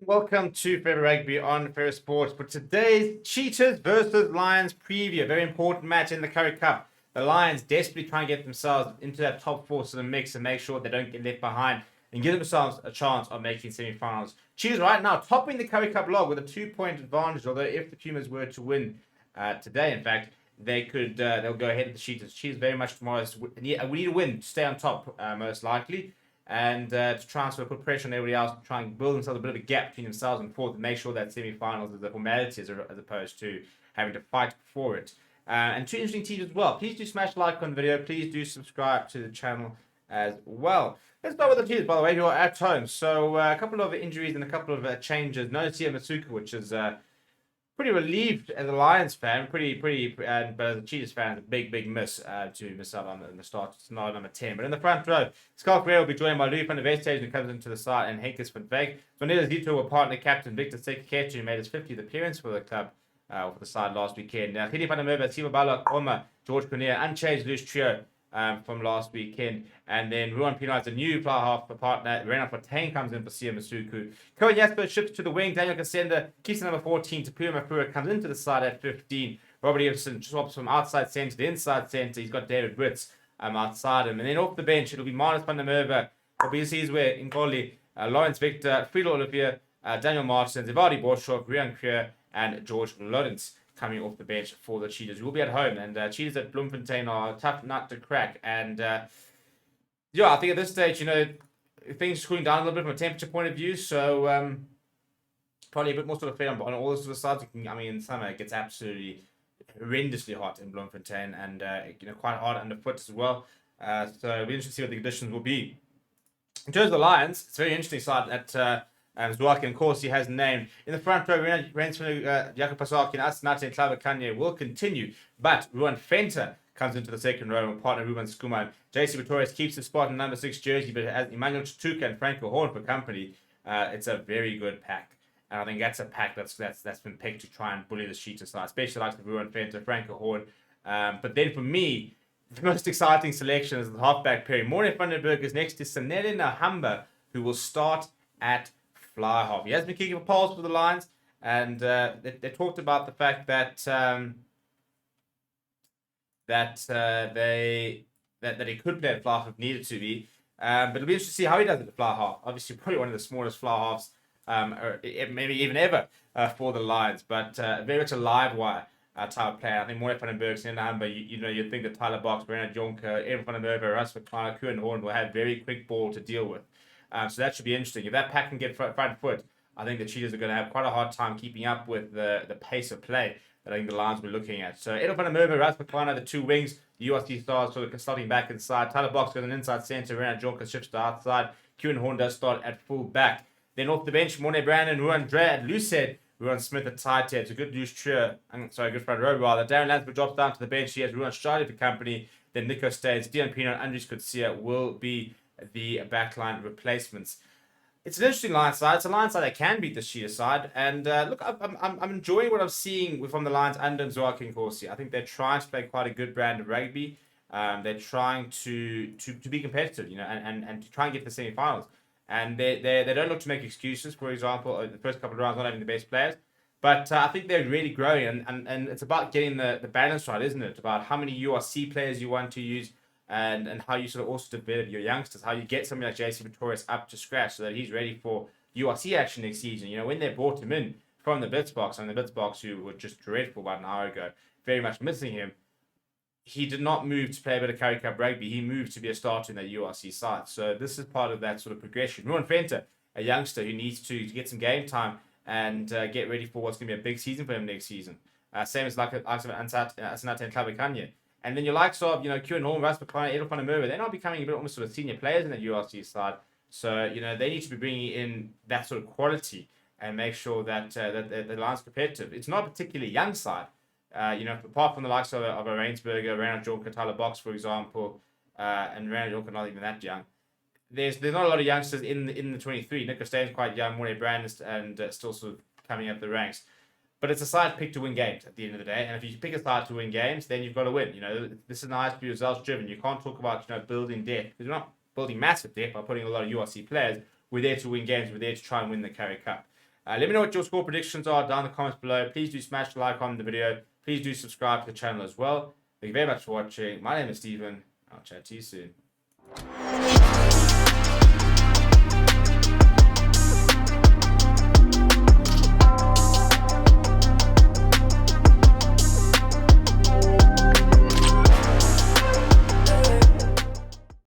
Welcome to Favorite Rugby on Favorite Sports. For today's Cheetahs versus Lions preview, a very important match in the Currie Cup. The Lions desperately try and get themselves into that top four of the mix and make sure they don't get left behind and give themselves a chance of making semi-finals. Cheetahs right now topping the Currie Cup log with a 2-point advantage. Although if the Pumas were to win today, in fact, they'll go ahead of the Cheetahs. Cheetahs very much tomorrow. We need a win to stay on top, most likely. And to try and sort of put pressure on everybody else, try and build themselves a bit of a gap between themselves and fourth, and make sure that semi-finals is a formality as opposed to having to fight for it. And two interesting teams as well. Please do smash like on the video. Please do subscribe to the channel as well. Let's start with the teams, by the way, who are at home. So a couple of injuries and a couple of changes. Nosia Masuka, which is pretty relieved as a Lions fan, but as a Cheetahs fan, a big miss to miss out on the start. It's not number 10. But in the front row, Scott Guerrero will be joined by Louis van der Vestage, who comes into the side, and Henkes van Veek. Vanilla Zito will partner captain Victor Sekiketu, who made his 50th appearance for the club for the side last weekend. Now, Khidi van der Merwe, Siva Balak, Oma, George Cornea, unchanged loose trio from last weekend. And then Ruan Pino has a new fly half partner. Renan Fortain comes in for Sia Masuku. Cohen Jasper shifts to the wing. Daniel Kasenda keeps the number 14. Tapua Mafura comes into the side at 15. Robert Everson swaps from outside centre to inside centre. He's got David Witts outside him. And then off the bench, it'll be Marnus van der Merwe, Obisi where Nkoli, Lawrence Victor, Friedel Olivier, Daniel Martin, Zivadi Borshoff, Rian Krier, and George Lawrence coming off the bench for the Cheetahs. We'll be at home, and Cheetahs at Bloemfontein are a tough nut to crack. And yeah, I think at this stage, things are cooling down a little bit from a temperature point of view. So probably a bit more sort of fair on all the sort of sides. In summer it gets absolutely horrendously hot in Bloemfontein, and quite hard underfoot as well. So it'll be interesting to see what the conditions will be. In terms of the Lions, it's a very interesting side that Zwaki and Corsi has named. In the front row, Rensford, Jakob Pasaki, and Asinate and Clava Kanye will continue, but Ruan Fenter comes into the second row and partner Ruben Skuma. JC Vittorius keeps the spot in number 6 jersey, but has Emmanuel Chituka and Franco Horn for company. It's a very good pack. And I think that's a pack that's been picked to try and bully the Cheetahs side, especially like the Ruan Fenter, Franco Horn. But then for me, the most exciting selection is the halfback pairing. Morne van der Berg is next to Sanele NOHAMBA, who will start at fly half. He has been kicking for poles for the Lions, and they talked about the fact that he could play at fly half if needed to be. But it'll be interesting to see how he does it at fly half. Obviously, probably one of the smallest fly halves, or maybe even ever, for the Lions. But very much a live wire type of player. I think Morne van den Berg, NOHAMBA, you'd think that Tyler Box, Bernard Jonker, Evan van der Merwe, Russ McClellan, Kuhn Horn will have very quick ball to deal with. So that should be interesting. If that pack can get front foot, I think the Cheetahs are going to have quite a hard time keeping up with the pace of play that I think the Lions will be looking at. So Edo van der Merwe, Russ McClellan, the two wings. The USC Stars sort of starting back inside. Tyler Box goes an inside centre. Renan Jonker shifts to outside. Kuhn Horn does start at full back. Then off the bench, Morne Brandon, Ruan Dre at loose head. Ruan Smith at tight head. It's a good loose trio. Good front row rather. Darren Lansbury drops down to the bench. He has Ruan Stride for company. Then Nico Staines, Dion Pino, and Andries Kutsia will be the backline replacements. It's an interesting Lions side. It's a Lions side that can beat the Cheetah side. And look, I'm enjoying what I'm seeing from the Lions under Zwaki and Corsi. I think they're trying to play quite a good brand of rugby. They're trying to be competitive, and to try and get to the semi-finals. And they don't look to make excuses. For example, the first couple of rounds not having the best players. But I think they're really growing. And it's about getting the balance right, isn't it? About how many URC players you want to use. And how you sort of also develop your youngsters, how you get somebody like JC Vittorius up to scratch so that he's ready for URC action next season. When they brought him in from the Blitzbox, and the Blitzbox, who were just dreadful about an hour ago, very much missing him, he did not move to play a bit of Currie Cup rugby. He moved to be a starter in that URC side. So this is part of that sort of progression. Ruan Fenter, a youngster who needs to get some game time and get ready for what's going to be a big season for him next season. Same as like Asinate and Klavakanye. And then your likes of, Kuhn Horn, Russ McClellan, Edo van der Merwe, they're now becoming a bit almost sort of senior players in the URC side. So, they need to be bringing in that sort of quality and make sure that the Lions competitive. It's not a particularly young side. Apart from the likes of a Rainsberger, Renan Jonker, Tyler Box, for example, and Renan Jonker not even that young. There's not a lot of youngsters in the 23. Nico Staines quite young, Morne Brandon, and still sort of coming up the ranks. But it's a side picked to win games at the end of the day. And if you pick a side to win games, then you've got to win. This is nice to be results driven. You can't talk about, building depth. Because we're not building massive depth by putting a lot of URC players. We're there to win games. We're there to try and win the Currie Cup. Let me know what your score predictions are down in the comments below. Please do smash the like on the video. Please do subscribe to the channel as well. Thank you very much for watching. My name is Steven. I'll chat to you soon.